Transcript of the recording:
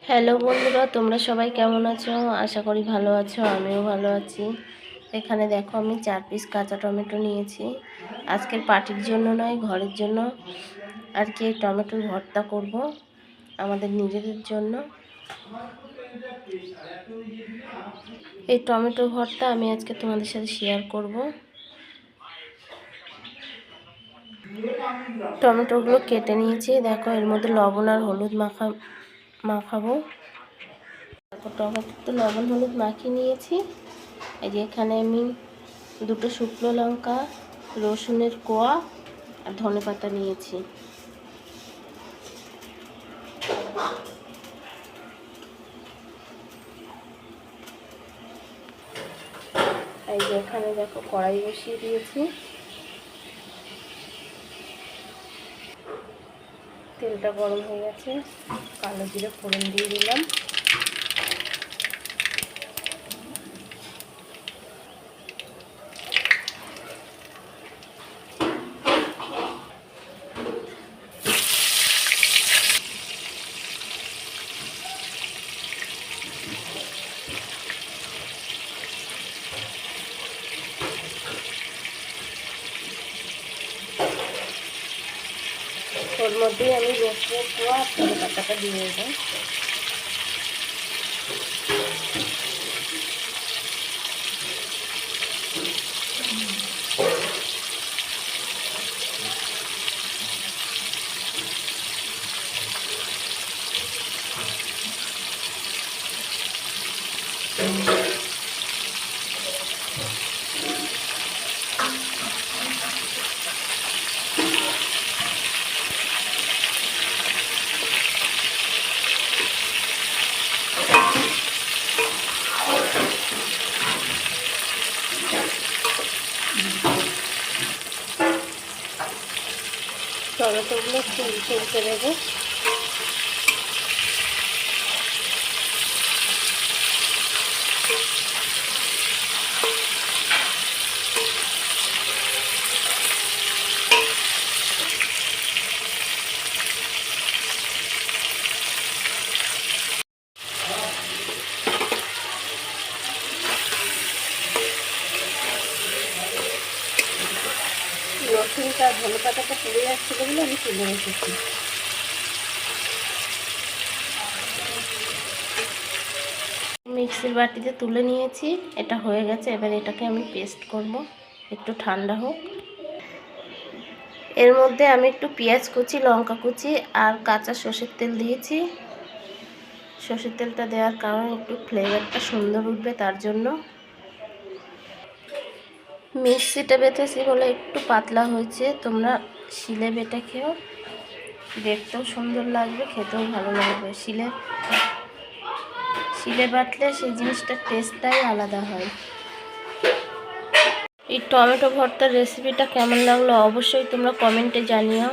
Hello বন্ধুরা, তোমরা সবাই কেমন আছো? আশা করি ভালো আছো। আমিও ভালো আছি। এখানে দেখো, আমি 4 পিস কাঁচা টমেটো নিয়েছি। আজকের পার্টির জন্য নয়, ঘরের জন্য আর কি টমেটোর ভর্তা করব আমাদের নিজেদের জন্য। এই টমেটো ভর্তা আমি আজকে তোমাদের সাথে শেয়ার করব। টমেটোগুলো কেটে নিয়েছি। দেখো, এর মধ্যে লবণ আর হলুদ মাখাবো। টমেটো লবণ হলুদ মাখিয়ে নিয়েছি। এই যে এখানে আমি 2টো শুকনো লঙ্কা, রসুনের কোয়া আর ধনেপাতা নিয়েছি। এই যে এখানে দেখো, কড়াই বসিয়ে দিয়েছি। তেলটা গরম হয়ে গেছে, কালো জিরে ফোড়ন দিয়ে দিলাম। ওর মধ্যেই আমি রসুনের কোয়া আর ধনেপাতাটা দিয়ে দেবো। টমেটোগুলো একটু উল্টে দেবো। রসুনটা ধনেপাতাটা পুড়ে যাচ্ছিল বলে আমি তুলে রেখেছি। মিক্সির বাটিতে তুলে নিয়েছি। এটা হয়ে গেছে। এবার এটাকে আমি পেস্ট করব, একটু ঠান্ডা হোক। এর মধ্যে আমি একটু পেঁয়াজ কুচি, লঙ্কা কুচি আর কাঁচা সর্ষের তেল দিয়েছি। সর্ষের তেলটা দেওয়ার কারণে একটু ফ্লেভারটা সুন্দর উঠবে, তার জন্য। মিক্সিটা বেটেছি বলে একটু পাতলা হয়েছে। তোমরা শিলে বেটে খেও, দেখতেও সুন্দর লাগবে, খেতেও ভালো লাগবে। শিলে বাটলে সেই জিনিসটার টেস্টটাই আলাদা হয়। এই টমেটো ভর্তার রেসিপিটা কেমন লাগলো অবশ্যই তোমরা কমেন্টে জানিও।